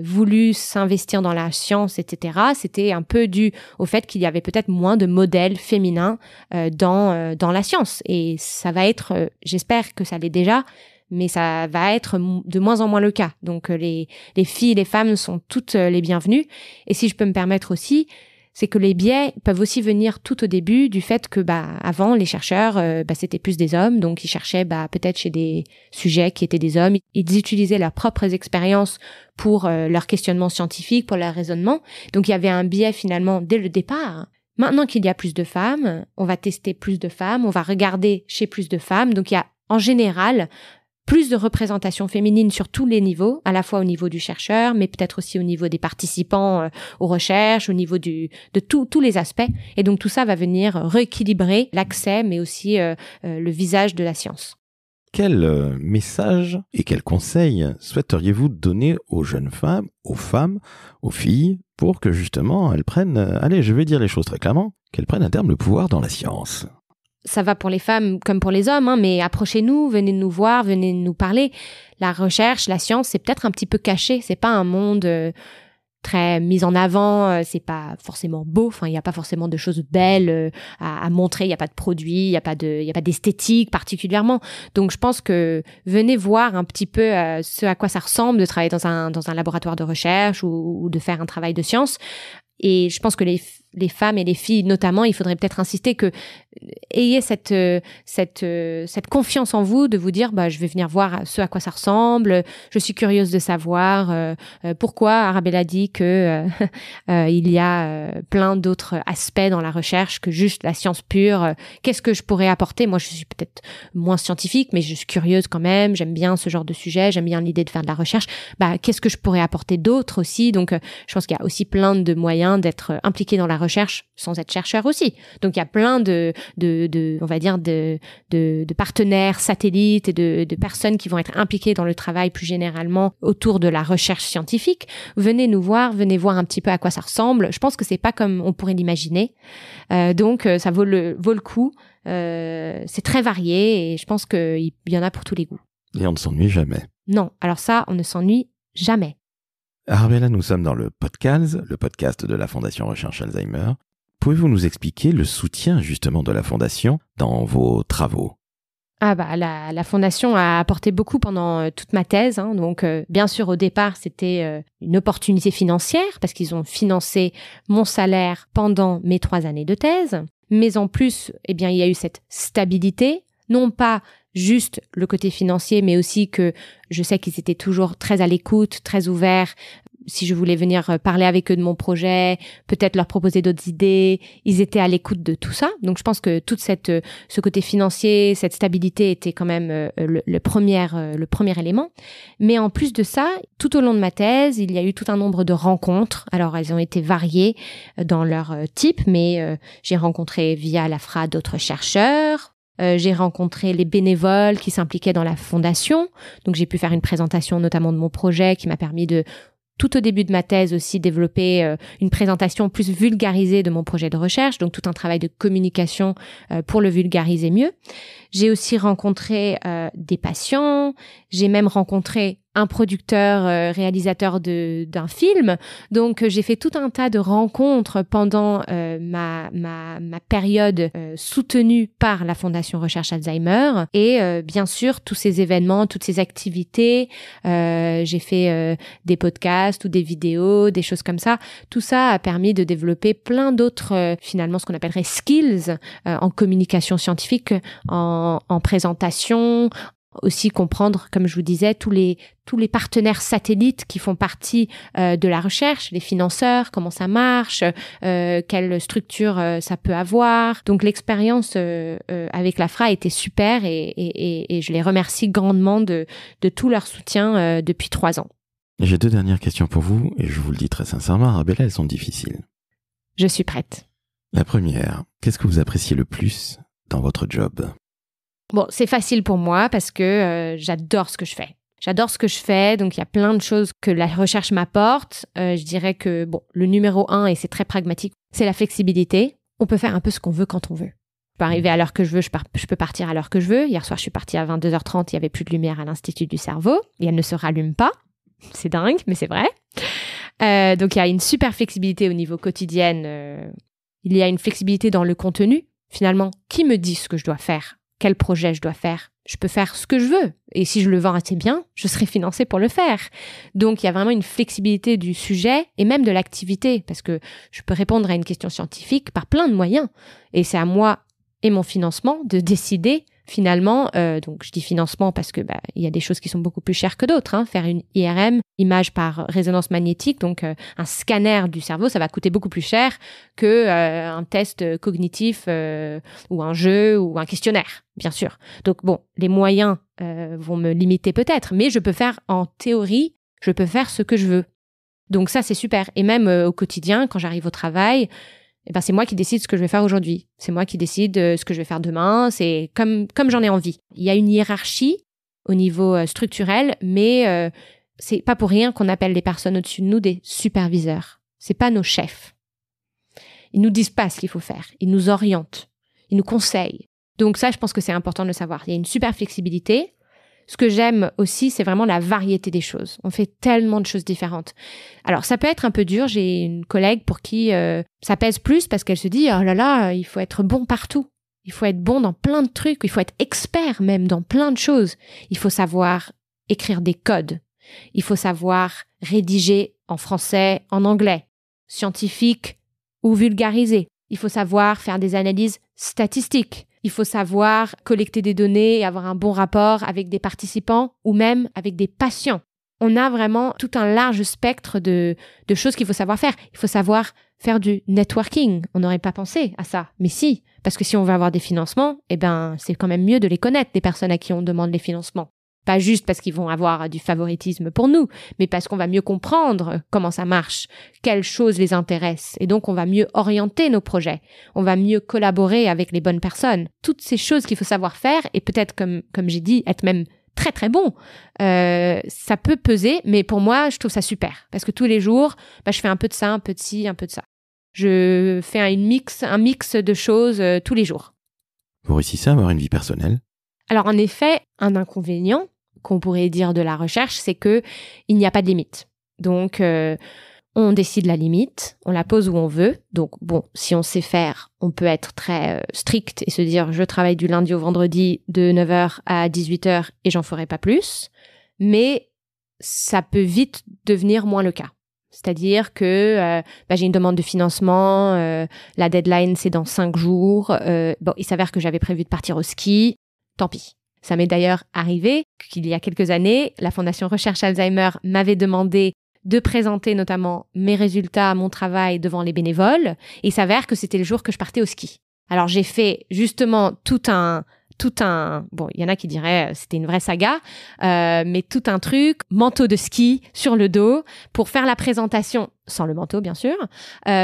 voulu s'investir dans la science, etc., c'était un peu dû au fait qu'il y avait peut-être moins de modèles féminins dans la science. Et ça va être, j'espère que ça l'est déjà, mais ça va être de moins en moins le cas. Donc les filles et les femmes sont toutes les bienvenues. Et si je peux me permettre aussi, c'est que les biais peuvent aussi venir tout au début du fait que avant les chercheurs c'était plus des hommes, donc ils cherchaient peut-être chez des sujets qui étaient des hommes, ils utilisaient leurs propres expériences pour leur questionnement scientifique, pour leur raisonnement. Donc il y avait un biais finalement dès le départ. Maintenant qu'il y a plus de femmes, on va tester plus de femmes, on va regarder chez plus de femmes. Donc il y a en général plus de représentation féminine sur tous les niveaux, à la fois au niveau du chercheur, mais peut-être aussi au niveau des participants aux recherches, au niveau de tous les aspects. Et donc tout ça va venir rééquilibrer l'accès, mais aussi le visage de la science. Quel message et quel conseil souhaiteriez-vous donner aux jeunes femmes, aux filles, pour que justement elles prennent, allez, je vais dire les choses très clairement, qu'elles prennent à terme le pouvoir dans la science ? Ça va pour les femmes comme pour les hommes, mais approchez-nous, venez nous voir, venez nous parler. La recherche, la science, c'est peut-être un petit peu caché. C'est pas un monde très mis en avant. C'est pas forcément beau. Enfin, il y a pas forcément de choses belles à montrer. Il y a pas de produits, il y a pas d'esthétique particulièrement. Donc, je pense que venez voir un petit peu ce à quoi ça ressemble de travailler dans un laboratoire de recherche ou de faire un travail de science. Et je pense que les femmes et les filles, notamment, il faudrait peut-être insister que ayez cette confiance en vous de vous dire, je vais venir voir ce à quoi ça ressemble. Je suis curieuse de savoir pourquoi Arabella dit que il y a plein d'autres aspects dans la recherche que juste la science pure. Qu'est-ce que je pourrais apporter? Moi, je suis peut-être moins scientifique, mais je suis curieuse quand même. J'aime bien ce genre de sujet. J'aime bien l'idée de faire de la recherche. Qu'est-ce que je pourrais apporter d'autre aussi? Donc, je pense qu'il y a aussi plein de moyens d'être impliqué dans la recherche sans être chercheur aussi. Donc il y a plein de partenaires satellites et de personnes qui vont être impliquées dans le travail plus généralement autour de la recherche scientifique. Venez nous voir, venez voir un petit peu à quoi ça ressemble. Je pense que c'est pas comme on pourrait l'imaginer. Donc ça vaut le coup. C'est très varié et je pense qu'il y en a pour tous les goûts. Et on ne s'ennuie jamais. Non, alors ça, on ne s'ennuie jamais. Arabella, nous sommes dans le podcast de la Fondation Recherche Alzheimer. Pouvez-vous nous expliquer le soutien justement de la Fondation dans vos travaux ? La Fondation a apporté beaucoup pendant toute ma thèse. Donc, bien sûr, au départ, c'était une opportunité financière parce qu'ils ont financé mon salaire pendant mes 3 années de thèse. Mais en plus, il y a eu cette stabilité, non pas juste le côté financier, mais aussi que je sais qu'ils étaient toujours très à l'écoute, très ouverts. Si je voulais venir parler avec eux de mon projet, peut-être leur proposer d'autres idées, ils étaient à l'écoute de tout ça. Donc je pense que toute ce côté financier, cette stabilité était quand même le premier élément. Mais en plus de ça, tout au long de ma thèse, il y a eu tout un nombre de rencontres. Alors elles ont été variées dans leur type, mais j'ai rencontré via la FRA d'autres chercheurs. J'ai rencontré les bénévoles qui s'impliquaient dans la fondation. Donc, j'ai pu faire une présentation notamment de mon projet qui m'a permis de tout au début de ma thèse aussi développé une présentation plus vulgarisée de mon projet de recherche, donc tout un travail de communication pour le vulgariser mieux. J'ai aussi rencontré des patients, j'ai même rencontré un producteur, réalisateur d'un film. Donc, j'ai fait tout un tas de rencontres pendant ma période soutenue par la Fondation Recherche Alzheimer. Et bien sûr, tous ces événements, toutes ces activités, j'ai fait des podcasts ou des vidéos, des choses comme ça. Tout ça a permis de développer plein d'autres, finalement, ce qu'on appellerait skills en communication scientifique, en présentation, aussi comprendre, comme je vous disais, tous les partenaires satellites qui font partie de la recherche, les financeurs, comment ça marche, quelle structure ça peut avoir. Donc l'expérience avec la FRA était super et je les remercie grandement de tout leur soutien depuis 3 ans. J'ai 2 dernières questions pour vous et je vous le dis très sincèrement, Arabella, elles sont difficiles. Je suis prête. La première, qu'est-ce que vous appréciez le plus dans votre job ? Bon, c'est facile pour moi parce que j'adore ce que je fais. J'adore ce que je fais, donc il y a plein de choses que la recherche m'apporte. Je dirais que le numéro 1, et c'est très pragmatique, c'est la flexibilité. On peut faire un peu ce qu'on veut quand on veut. Je peux arriver à l'heure que je veux, je peux partir à l'heure que je veux. Hier soir, je suis partie à 22h30, il n'y avait plus de lumière à l'Institut du cerveau et elle ne se rallume pas. C'est dingue, mais c'est vrai. Donc il y a une super flexibilité au niveau quotidien. Il y a une flexibilité dans le contenu. Finalement, qui me dit ce que je dois faire ? Quel projet je dois faire? Je peux faire ce que je veux. Et si je le vends assez bien, je serai financée pour le faire. Donc, il y a vraiment une flexibilité du sujet et même de l'activité parce que je peux répondre à une question scientifique par plein de moyens. Et c'est à moi et mon financement de décider finalement, donc je dis financement parce que il y a des choses qui sont beaucoup plus chères que d'autres. Faire une IRM, image par résonance magnétique, donc un scanner du cerveau, ça va coûter beaucoup plus cher que un test cognitif ou un jeu ou un questionnaire, bien sûr. Donc bon, les moyens vont me limiter peut-être, mais je peux faire en théorie, je peux faire ce que je veux. Donc ça, c'est super. Et même au quotidien, quand j'arrive au travail, c'est moi qui décide ce que je vais faire aujourd'hui. C'est moi qui décide ce que je vais faire demain. C'est comme j'en ai envie. Il y a une hiérarchie au niveau structurel, mais c'est pas pour rien qu'on appelle les personnes au-dessus de nous des superviseurs. C'est pas nos chefs. Ils nous disent pas ce qu'il faut faire. Ils nous orientent. Ils nous conseillent. Donc ça, je pense que c'est important de le savoir. Il y a une super flexibilité. Ce que j'aime aussi, c'est vraiment la variété des choses. On fait tellement de choses différentes. Alors, ça peut être un peu dur. J'ai une collègue pour qui ça pèse plus parce qu'elle se dit « Oh là là, il faut être bon partout. Il faut être bon dans plein de trucs. Il faut être expert même dans plein de choses. Il faut savoir écrire des codes. Il faut savoir rédiger en français, en anglais, scientifique ou vulgarisé. Il faut savoir faire des analyses statistiques. Il faut savoir collecter des données et avoir un bon rapport avec des participants ou même avec des patients. On a vraiment tout un large spectre de choses qu'il faut savoir faire. Il faut savoir faire du networking. On n'aurait pas pensé à ça, mais si. Parce que si on veut avoir des financements, c'est quand même mieux de les connaître, des personnes à qui on demande les financements. Pas juste parce qu'ils vont avoir du favoritisme pour nous, mais parce qu'on va mieux comprendre comment ça marche, quelles choses les intéressent. Et donc, on va mieux orienter nos projets. On va mieux collaborer avec les bonnes personnes. Toutes ces choses qu'il faut savoir faire et peut-être, comme j'ai dit, être même très, très bon. Ça peut peser, mais pour moi, je trouve ça super. Parce que tous les jours, je fais un peu de ça, un peu de ci, un peu de ça. Je fais un mix de choses tous les jours. Vous réussissez à avoir une vie personnelle? Alors, en effet, un inconvénient qu'on pourrait dire de la recherche, c'est que il n'y a pas de limite. Donc, on décide la limite, on la pose où on veut. Donc, bon, si on sait faire, on peut être très strict et se dire « je travaille du lundi au vendredi de 9h à 18h et j'en ferai pas plus ». Mais ça peut vite devenir moins le cas. C'est-à-dire que j'ai une demande de financement, la deadline c'est dans 5 jours. Il s'avère que j'avais prévu de partir au ski. Tant pis. Ça m'est d'ailleurs arrivé qu'il y a quelques années, la Fondation Recherche Alzheimer m'avait demandé de présenter notamment mes résultats, mon travail devant les bénévoles. Et il s'avère que c'était le jour que je partais au ski. Alors j'ai fait justement tout un, bon, il y en a qui diraient c'était une vraie saga, mais tout un truc, manteau de ski sur le dos pour faire la présentation sans le manteau bien sûr,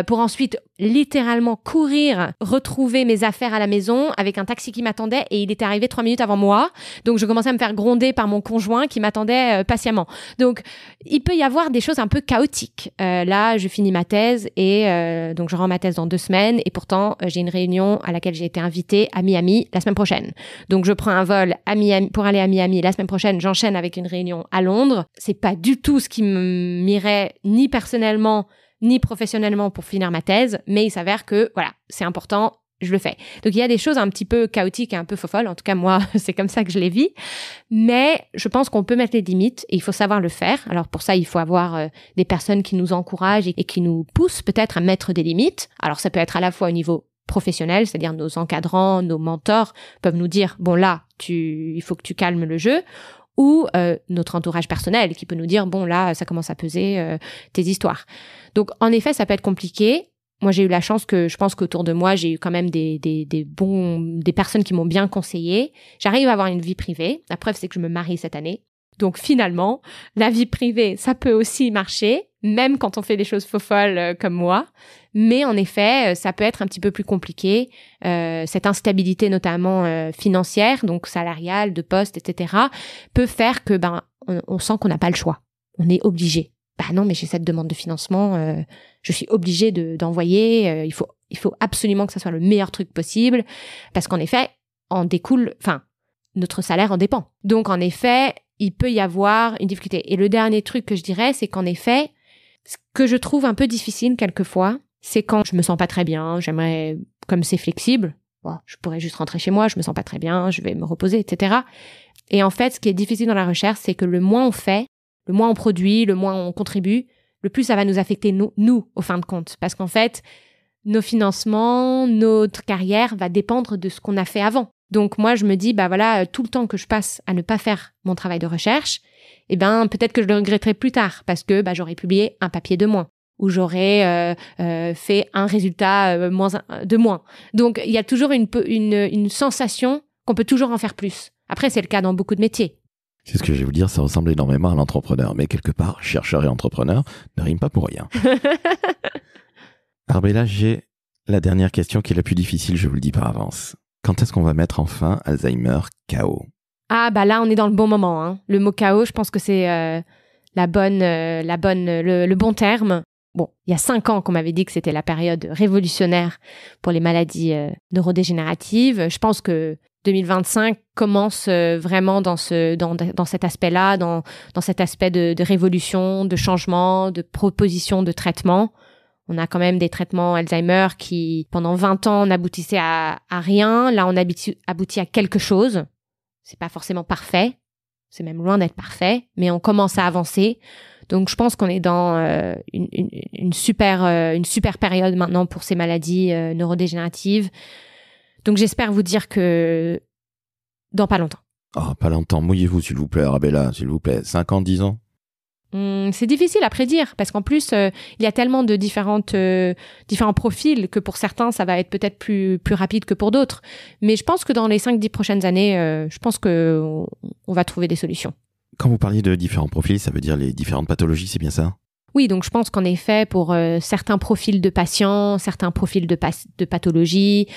pour ensuite littéralement courir, retrouver mes affaires à la maison avec un taxi qui m'attendait et il était arrivé 3 minutes avant moi. Donc je commençais à me faire gronder par mon conjoint qui m'attendait patiemment. Donc il peut y avoir des choses un peu chaotiques. Là, je finis ma thèse et donc je rends ma thèse dans 2 semaines et pourtant j'ai une réunion à laquelle j'ai été invitée à Miami la semaine prochaine. Donc je prends un vol à Miami pour aller à Miami la semaine prochaine. J'enchaîne avec une réunion à Londres. C'est pas du tout ce qui m'irait ni personnellement ni professionnellement pour finir ma thèse, mais il s'avère que, voilà, c'est important, je le fais. Donc, il y a des choses un petit peu chaotiques et un peu fofolles. En tout cas, moi, c'est comme ça que je les vis. Mais je pense qu'on peut mettre les limites et il faut savoir le faire. Alors, pour ça, il faut avoir des personnes qui nous encouragent et qui nous poussent peut-être à mettre des limites. Alors, ça peut être à la fois au niveau professionnel, c'est-à-dire nos encadrants, nos mentors peuvent nous dire, bon, là, il faut que tu calmes le jeu. Ou notre entourage personnel qui peut nous dire, bon, là, ça commence à peser tes histoires. Donc, en effet, ça peut être compliqué. Moi, j'ai eu la chance que je pense qu'autour de moi, j'ai eu quand même des personnes qui m'ont bien conseillé. J'arrive à avoir une vie privée. La preuve, c'est que je me marie cette année. Donc, finalement, la vie privée, ça peut aussi marcher, même quand on fait des choses folles comme moi. Mais en effet, ça peut être un petit peu plus compliqué. Cette instabilité, notamment financière, donc salariale, de poste, etc., peut faire que on sent qu'on n'a pas le choix. On est obligé. Bah non, mais j'ai cette demande de financement, je suis obligée d'envoyer. Il faut absolument que ça soit le meilleur truc possible, parce qu'en effet, notre salaire en dépend. Donc en effet, il peut y avoir une difficulté. Et le dernier truc que je dirais, c'est qu'en effet, ce que je trouve un peu difficile quelquefois, c'est quand je me sens pas très bien, j'aimerais, comme c'est flexible, je pourrais juste rentrer chez moi, je me sens pas très bien, je vais me reposer, etc. Et en fait, ce qui est difficile dans la recherche, c'est que le moins on fait, le moins on produit, le moins on contribue, le plus ça va nous affecter nous, au fin de compte. Parce qu'en fait, nos financements, notre carrière va dépendre de ce qu'on a fait avant. Donc moi, je me dis, tout le temps que je passe à ne pas faire mon travail de recherche, peut-être que je le regretterai plus tard parce que j'aurais publié un papier de moins ou j'aurais fait un résultat de moins. Donc il y a toujours une sensation qu'on peut toujours en faire plus. Après, c'est le cas dans beaucoup de métiers. C'est ce que je vais vous dire, ça ressemble énormément à l'entrepreneur, mais quelque part, chercheur et entrepreneur ne riment pas pour rien. Arbella, j'ai la dernière question qui est la plus difficile, je vous le dis par avance. Quand est-ce qu'on va mettre enfin Alzheimer KO ? Ah là, on est dans le bon moment. Hein. Le mot KO, je pense que c'est le bon terme. Bon, il y a 5 ans qu'on m'avait dit que c'était la période révolutionnaire pour les maladies neurodégénératives. Je pense que 2025 commence vraiment dans cet aspect-là, dans cet aspect de révolution, de changement, de proposition de traitement. On a quand même des traitements Alzheimer qui, pendant 20 ans, n'aboutissaient à rien. Là, on aboutit à quelque chose. C'est pas forcément parfait. C'est même loin d'être parfait, mais on commence à avancer. Donc, je pense qu'on est dans une super période maintenant pour ces maladies neurodégénératives. Donc, j'espère vous dire que dans pas longtemps. Oh, pas longtemps. Mouillez-vous, s'il vous plaît, Arbella, s'il vous plaît. 5 ans, 10 ans ? C'est difficile à prédire parce qu'en plus, il y a tellement de différents profils que pour certains, ça va être peut-être plus rapide que pour d'autres. Mais je pense que dans les 5-10 prochaines années, je pense qu'on va trouver des solutions. Quand vous parliez de différents profils, ça veut dire les différentes pathologies, c'est bien ça ? Oui, donc je pense qu'en effet, pour certains profils de patients, certains profils de pathologies,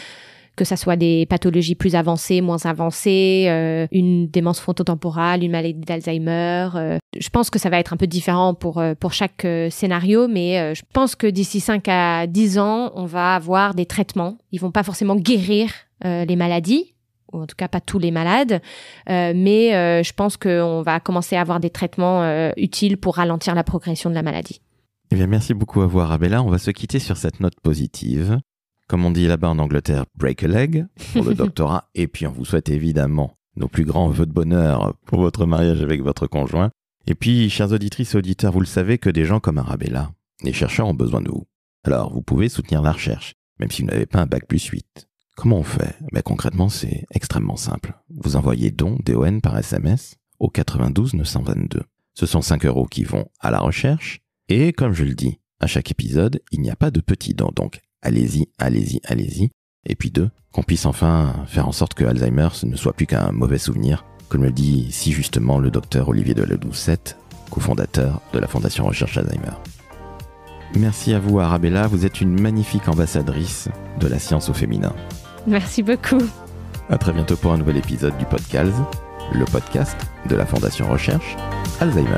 que ça soit des pathologies plus avancées, moins avancées, une démence frontotemporale, une maladie d'Alzheimer. Je pense que ça va être un peu différent pour chaque scénario, mais je pense que d'ici 5 à 10 ans, on va avoir des traitements. Ils vont pas forcément guérir les maladies, ou en tout cas pas tous les malades, mais je pense qu'on va commencer à avoir des traitements utiles pour ralentir la progression de la maladie. Eh bien, merci beaucoup à vous, Arbella. On va se quitter sur cette note positive. Comme on dit là-bas en Angleterre, break a leg pour le doctorat. Et puis, on vous souhaite évidemment nos plus grands vœux de bonheur pour votre mariage avec votre conjoint. Et puis, chères auditrices et auditeurs, vous le savez que des gens comme Arbella, les chercheurs ont besoin de vous. Alors, vous pouvez soutenir la recherche, même si vous n'avez pas un bac+8. Comment on fait ? Concrètement, c'est extrêmement simple. Vous envoyez don, DON par SMS, au 92 922. Ce sont 5 € qui vont à la recherche. Et comme je le dis, à chaque épisode, il n'y a pas de petits dons. Donc, allez-y. Et puis 2, qu'on puisse enfin faire en sorte que Alzheimer ne soit plus qu'un mauvais souvenir, comme le dit si justement le docteur Olivier Deladoucette, cofondateur de la Fondation Recherche Alzheimer. Merci à vous, Arabella. Vous êtes une magnifique ambassadrice de la science au féminin. Merci beaucoup. À très bientôt pour un nouvel épisode du podcast, le podcast de la Fondation Recherche Alzheimer.